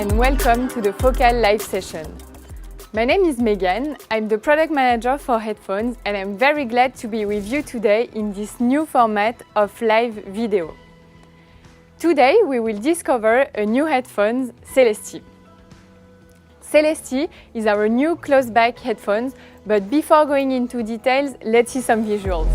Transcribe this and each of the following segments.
and welcome to the Focal live session. My name is Megan, I'm the product manager for headphones and I'm very glad to be with you today in this new format of live video. Today we will discover a new headphones, Celesty. Celesty is our new close-back headphones, but before going into details, let's see some visuals.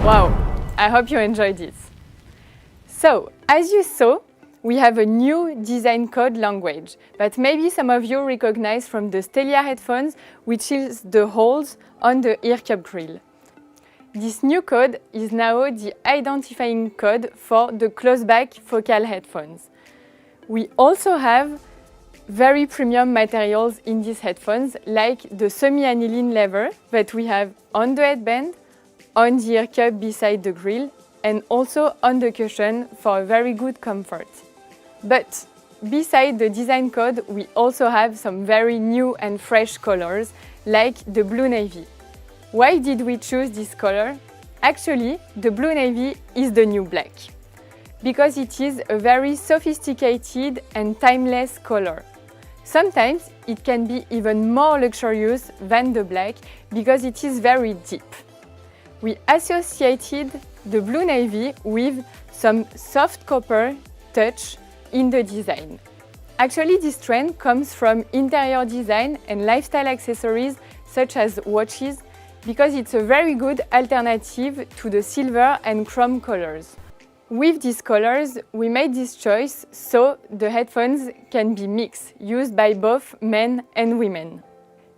Wow, I hope you enjoyed it. So, as you saw, we have a new design code language that maybe some of you recognize from the Stelia headphones, which is the holes on the ear cup grill. This new code is now the identifying code for the close-back Focal headphones. We also have very premium materials in these headphones, like the semi-aniline leather that we have on the headband, on the ear cup beside the grill, and also on the cushion for a very good comfort. But beside the design code, we also have some very new and fresh colors, like the blue navy. Why did we choose this color? Actually, the blue navy is the new black, because it is a very sophisticated and timeless color. Sometimes it can be even more luxurious than the black because it is very deep. We associated the blue navy with some soft copper touch in the design. Actually, this trend comes from interior design and lifestyle accessories such as watches, because it's a very good alternative to the silver and chrome colors. With these colors, we made this choice so the headphones can be mixed, used by both men and women.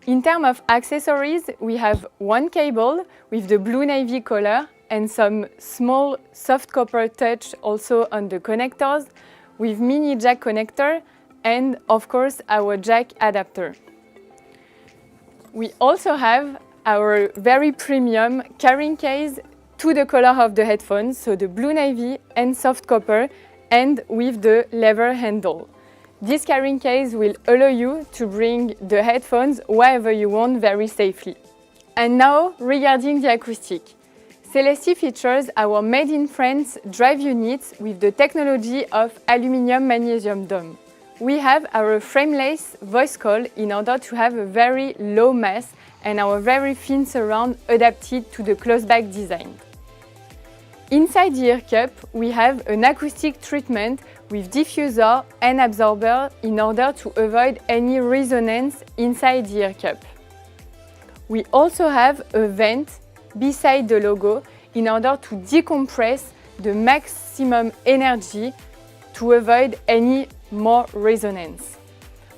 In terms of accessories, we have one cable with the blue navy color and some small soft copper touch also on the connectors, with mini jack connector and of course our jack adapter. We also have our very premium carrying case to the color of the headphones, so the blue navy and soft copper, and with the leather handle. This carrying case will allow you to bring the headphones wherever you want very safely. And now, regarding the acoustic. Celesty features our made in France drive units with the technology of aluminium magnesium dome. We have our frameless voice coil in order to have a very low mass and our very thin surround adapted to the close-back design. Inside the ear cup, we have an acoustic treatment with diffuser and absorber in order to avoid any resonance inside the ear cup. We also have a vent beside the logo in order to decompress the maximum energy to avoid any more resonance.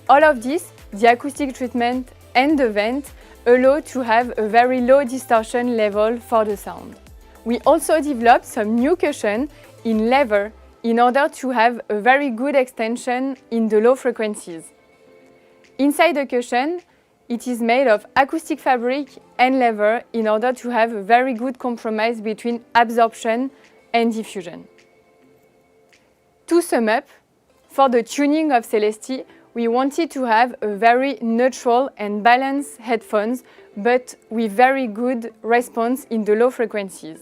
All of this, the acoustic treatment and the vent, allow to have a very low distortion level for the sound. We also developed some new cushion in leather in order to have a very good extension in the low frequencies. Inside the cushion, it is made of acoustic fabric and leather in order to have a very good compromise between absorption and diffusion. To sum up, for the tuning of Celesty, we wanted to have a very neutral and balanced headphones, but with very good response in the low frequencies.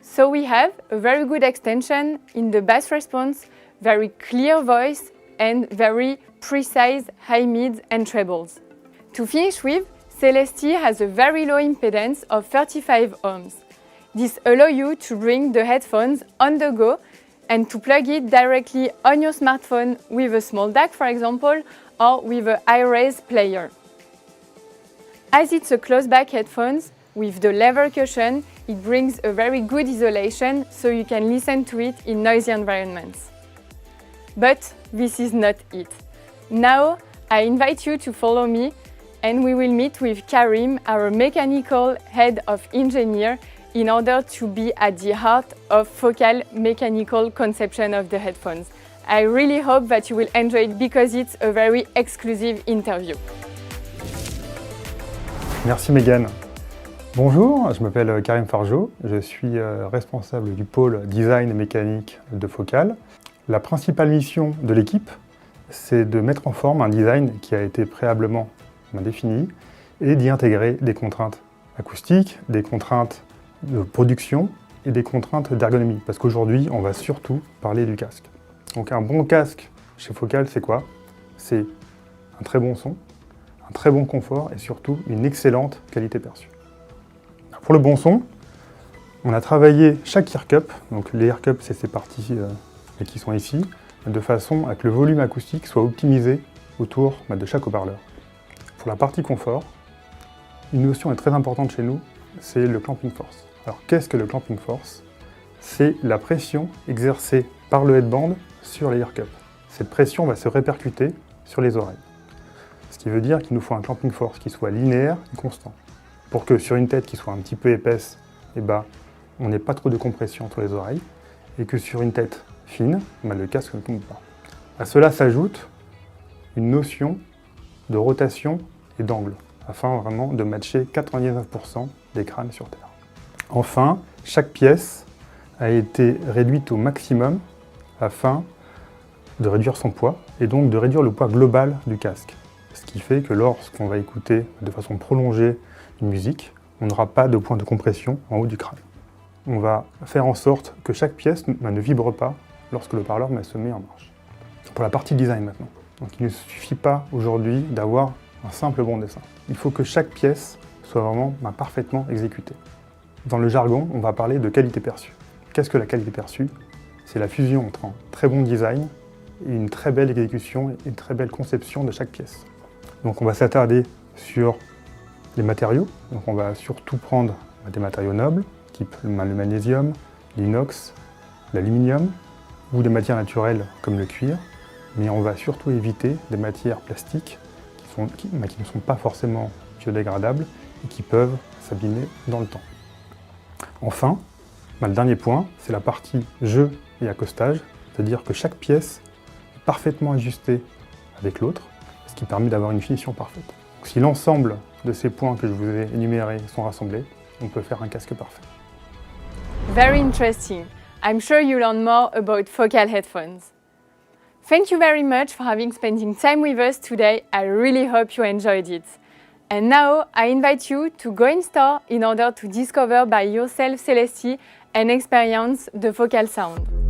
So we have a very good extension in the bass response, very clear voice, and very precise high mids and trebles. To finish with, Celesty has a very low impedance of 35 ohms. This allows you to bring the headphones on the go and to plug it directly on your smartphone with a small DAC, for example, or with a high-res player. As it's a close-back headphones, with the leather cushion, it brings a very good isolation so you can listen to it in noisy environments. But this is not it. Now, I invite you to follow me and we will meet with Karim, our mechanical head of engineer, in order to be at the heart of Focal mechanical conception of the headphones. I really hope that you will enjoy it because it's a very exclusive interview. Merci Megan. Bonjour, je m'appelle Karim Fargeau, je suis responsable du pôle design et mécanique de Focal. La principale mission de l'équipe, c'est de mettre en forme un design qui a été préalablement défini et d'y intégrer des contraintes acoustiques, des contraintes de production et des contraintes d'ergonomie. Parce qu'aujourd'hui, on va surtout parler du casque. Donc un bon casque chez Focal, c'est quoi? C'est un très bon son, un très bon confort et surtout une excellente qualité perçue. Pour le bon son, on a travaillé chaque ear cup, donc les ear cups, c'est ces parties qui sont ici, de façon à que le volume acoustique soit optimisé autour de chaque haut-parleur. Pour la partie confort, une notion est très importante chez nous, c'est le clamping force. Alors qu'est-ce que le clamping force? C'est la pression exercée par le headband sur les ear cups. Cette pression va se répercuter sur les oreilles. Ce qui veut dire qu'il nous faut un clamping force qui soit linéaire et constant. Pour que sur une tête qui soit un petit peu épaisse, on n'ait pas trop de compression entre les oreilles, et que sur une tête fine, le casque ne tombe pas. À cela s'ajoute une notion de rotation et d'angle, afin vraiment de matcher 99% des crânes sur Terre. Enfin, chaque pièce a été réduite au maximum afin de réduire son poids et donc de réduire le poids global du casque. Ce qui fait que lorsqu'on va écouter de façon prolongée une musique, on n'aura pas de point de compression en haut du crâne. On va faire en sorte que chaque pièce ne vibre pas lorsque le parleur se met en marche. Pour la partie design maintenant. Donc il ne suffit pas aujourd'hui d'avoir un simple bon dessin. Il faut que chaque pièce soit vraiment parfaitement exécutée. Dans le jargon, on va parler de qualité perçue. Qu'est-ce que la qualité perçue? C'est la fusion entre un très bon design et une très belle exécution et une très belle conception de chaque pièce. Donc on va s'attarder sur les matériaux. Donc on va surtout prendre des matériaux nobles, type le magnésium, l'inox, l'aluminium, ou des matières naturelles comme le cuir, mais on va surtout éviter des matières plastiques qui ne sont pas forcément biodégradables et qui peuvent s'abîmer dans le temps. Enfin, le dernier point, c'est la partie jeu et accostage, c'est-à-dire que chaque pièce est parfaitement ajustée avec l'autre, ce qui permet d'avoir une finition parfaite. Donc, si l'ensemble de ces points que je vous ai énumérés sont rassemblés, on peut faire un casque parfait. Very interesting. I'm sure you learn more about Focal headphones. Thank you very much for spending time with us today. I really hope you enjoyed it. And now I invite you to go in store in order to discover by yourself Celesty and experience the Focal sound.